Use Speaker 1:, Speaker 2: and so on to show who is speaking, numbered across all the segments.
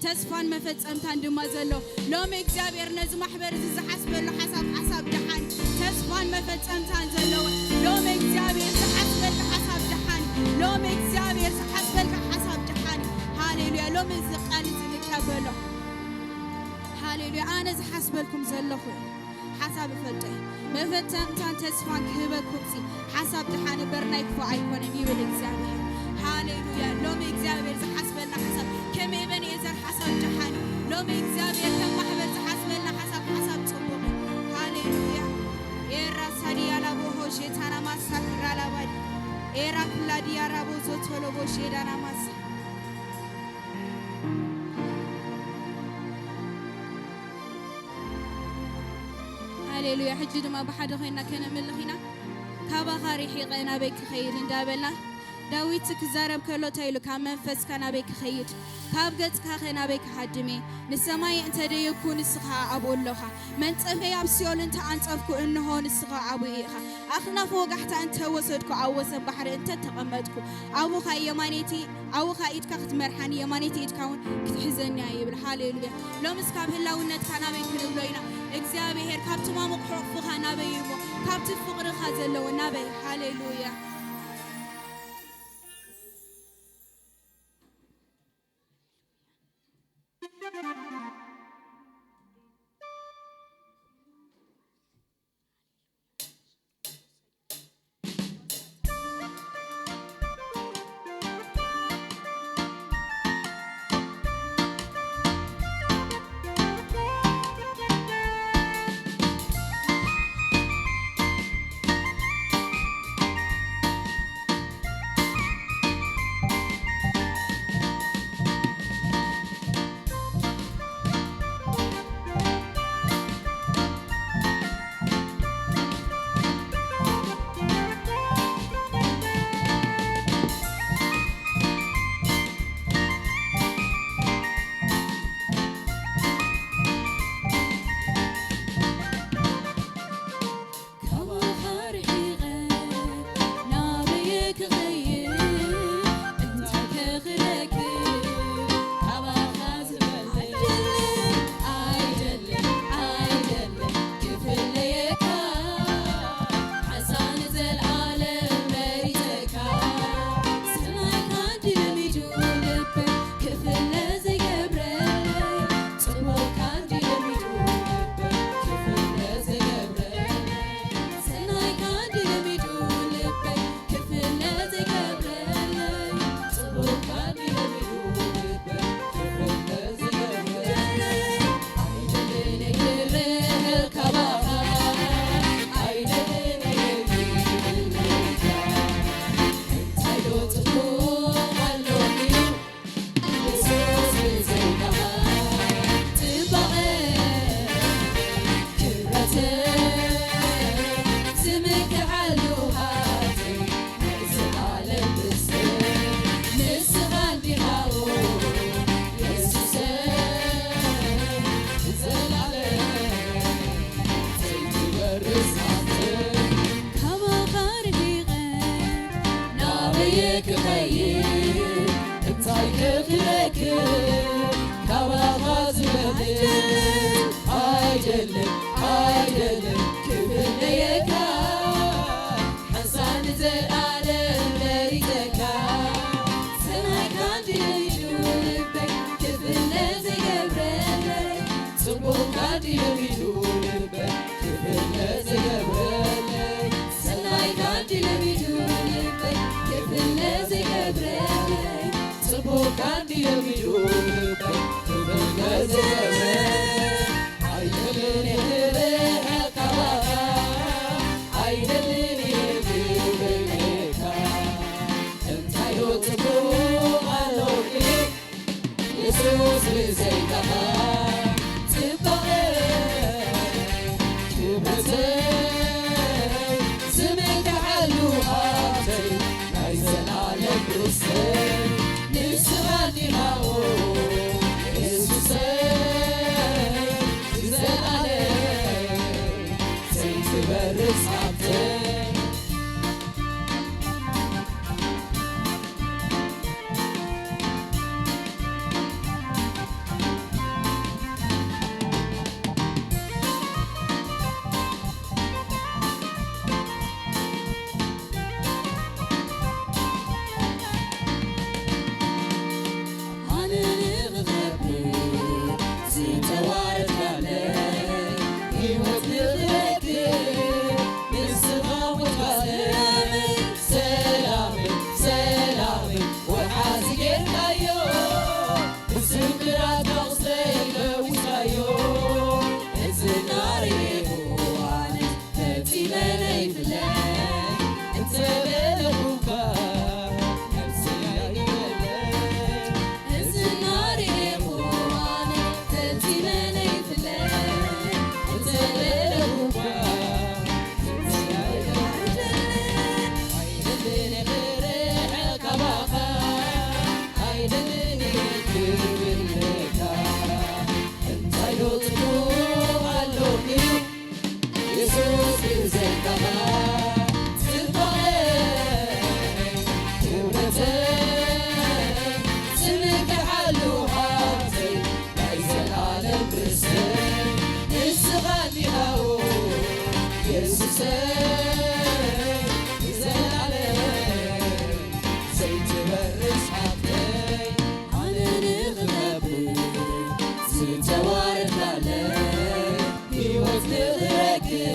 Speaker 1: تسفان مفتصمتان دما زلو لوم እግዚአብሔር ነዝ ማህበር ዝሐስበሉ ሐሳብ ደሃን ተስፋን መፈጸምታን ዘለው ሎም እግዚአብሔር ዝሐስበሉ ሐሳብ ደሃን ሎም እግዚአብሔር ዝሐስበሉ ሐሳብ ደሃን ሃሌሉያ ሎም ዝቃል ዝንቀበሉ ሃሌሉያ አነ ዝሐስበልኩም ዘለኹ ሐሳብ ፈጠ መፈጸምታን ተስፋን ክበኩምሲ ሐሳብ ደሃን በርናይ ክፉ አይኮንም ይብል እግዚአብሔር ሃሌሉያ ሎም እግዚአብሔር ዝሐስበሉ ሐሳብ ከመበን የዘር ሐሳብ ደሃን ሎም እግዚአብሔር ከማህበር ዝሐስበሉ ሐሳብ ጽቡቅ ሃሌሉያ ኤራሳዲያ ላቦሆ ሼታና ማሳክራ ላባዲ ኤራክላዲያ ራቦዞ ቶሎቦ ሼዳና ማሳ ሃሌሉያ ሕጅ ድማ በሓደ ኮይና ከነምልኺና ካባኻሪ ሒቀና በክ ኸይድ እንዳበልና ዳዊት ክዛረብ ከሎ ታይሉ ካብ መንፈስካ ናበይ ክኸይድ ካብ ገጽካ ኸናበይ ክሓድሜ ንሰማይ እንተ ደየኩን ንስኻ ኣብኦለኻ መንጸፈይ ኣብ ሲኦል እንተ አንጸፍኩ እንሆ ንስኻ ኣብኢኻ ኣኽናፍ ወጋሕታ እንተ ወሰድኩ ኣብ ወሰን ባሕሪ እንተ ተቐመጥኩ ኣቡኻ የማኔቲ ኣቡኻ ኢድካ ክትመርሓኒ የማኔቲ ኢድካ እውን ክትሕዘኒ ይብል ሃሌሉያ ሎምስ ካብ ህላውነትካ ናበይ ክንብሎ ኢና እግዚአብሔር ካብቲ ማሙቕ ሕቑፍኻ ናበይ እሞ ካብቲ ፍቕርኻ ዘለዎ ናበይ ሃሌሉያ
Speaker 2: سمرات أغسل وسايو الزناري وانا تبتي لني فلاي انت بلغوكا نفسي عيالي الزناري وانا تبتي لني فلاي انت بلغوكا نفسي عيالي عيدني غير الكباخة عيدني كبرلكا انت يطلو علوكي يسوس بزيكما تبقى كبرتين سمك حلو حاطي ليس العالم برسين السغاني هاو يسوسين يزال عليك زيت برس حقي أنا نغلبي ستوارد عليك هيوت نغرقي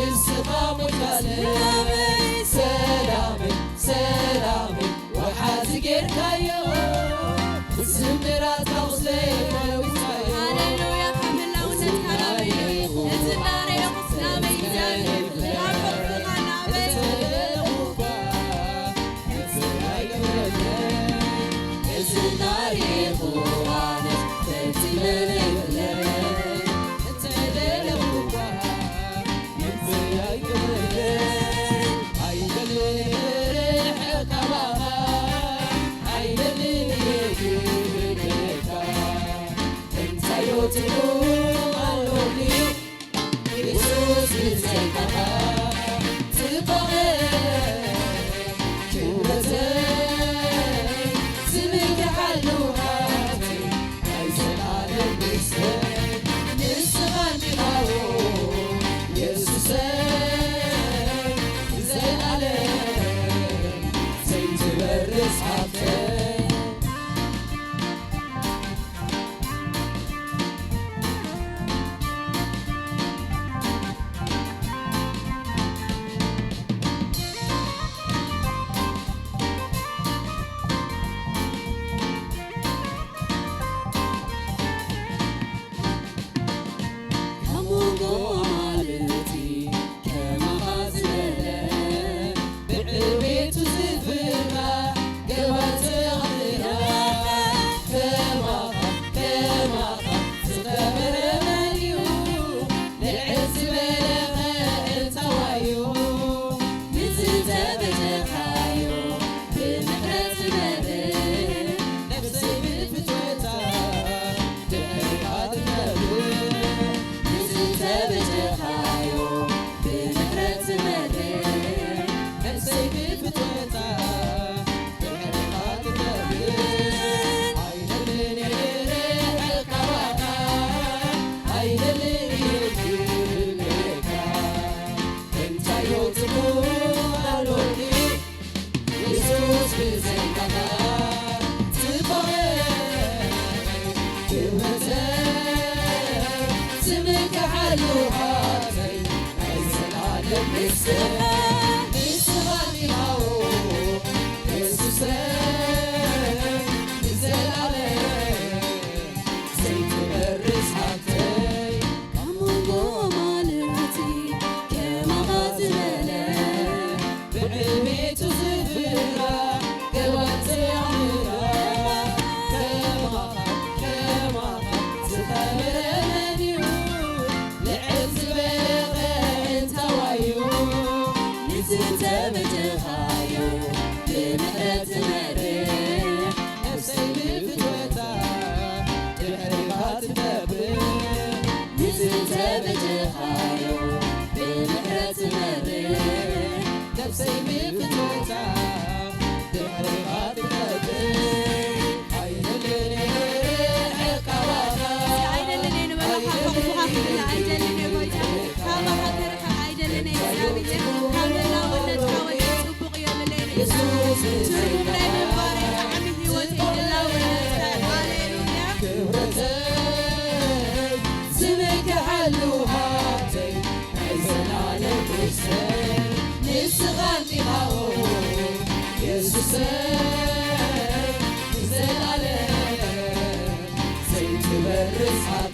Speaker 2: السقامك عليك سلامي سلامي وحازقر كايو السمرات أغسلك ويسايو
Speaker 1: هاليلويا كملنا ونتكلم الزناري وقسنا بيزاني
Speaker 2: الزناري وانا تبتي لني فلاي انت للوبا يبي يقلبين عيدلي ريح كبابا عيدلي يجيبك انت يوتلو علوني يسوس بزيكما تبغي كبرتين سمك حلو هاتي عايز العالم بسين نسغني هاو يسوسين زين عليك زي تبرس حاطين كموضوع مالتي كما غازلة بعبيت وزفرة قوات غيرها كما تغمر مليون لعز بلغة انت وعيو نزلت بجحايو بمحرة مرين نفسي بالفتوة تحري هذا النبي نزلت بجحايو بمحرة مرين نفسي بالفتوة تحري هذا النبي عيدلني ريح الكواكا عيدلني يجيبك انت يوتبو علوني يسوس بزيكما تبغي كبرتين سمك حلو هاتي عايز العالم بالسهل يسغني هاو يسوسين يزال عليك زي تبرس حاطي كموضوع مالتي كما غازلة بعلميت وزفرة قوات عمرها كما تغمر مليون لعز بلغة انت وعيو نزلت بجحايو بمحرة مريح نفسي بالفتوة الحريقات النبي نزلت بجحايو بمحرة مريح نفسي بالفتوة الحريقات النبي عيدلني ريح الكواكا
Speaker 1: عيدلني ولا حقق وحقق عيدلني وجه كما حكرك عيدلني سابيا كاملنا ونتكون سبق يوم الليل
Speaker 2: يسوس
Speaker 1: ترمم لي من بارك عمي هوتي إلا ونتكون هاليلويا
Speaker 2: كبرتين سمك حلو هاتي عايز العالم بسين نسغني هاو يسوسين يزال عليك برسعتي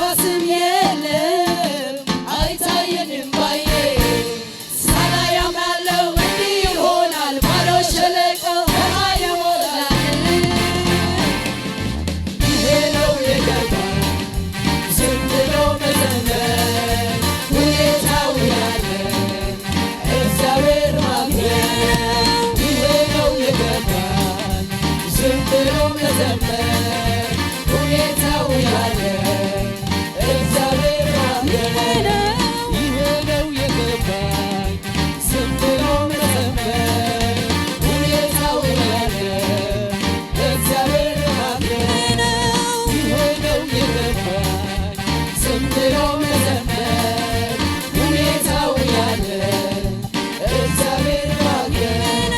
Speaker 2: ነፋስም የለም አይታየንም ባዬ ሳላይ አምናለው እንዲህ ይሆናል ባዶ ሸለቆ ውሃ ይሞላል ይሄ ነው የገባን ዝም ብሎ መዘመር ሁኔታው ያለ እግዚአብሔር ማክበር ይሄ ነው የገባን ዝም ብሎ መዘመር ሁኔታው ያለ እግዚአብሔር ማክበር ይሄ ነው የገባን ዝም ብሎ መዘመር ሁኔታው ያለ እግዚአብሔር ማክበር ይሄ ነው የገባን ዝም ብሎ መዘመር ሁኔታው ያለ እግዚአብሔር ማክበር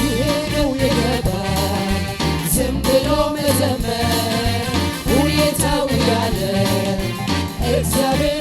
Speaker 2: ይሄ ነው የገባን ዝም ብሎ መዘመር ሁኔታው ያለ እግዚአብሔር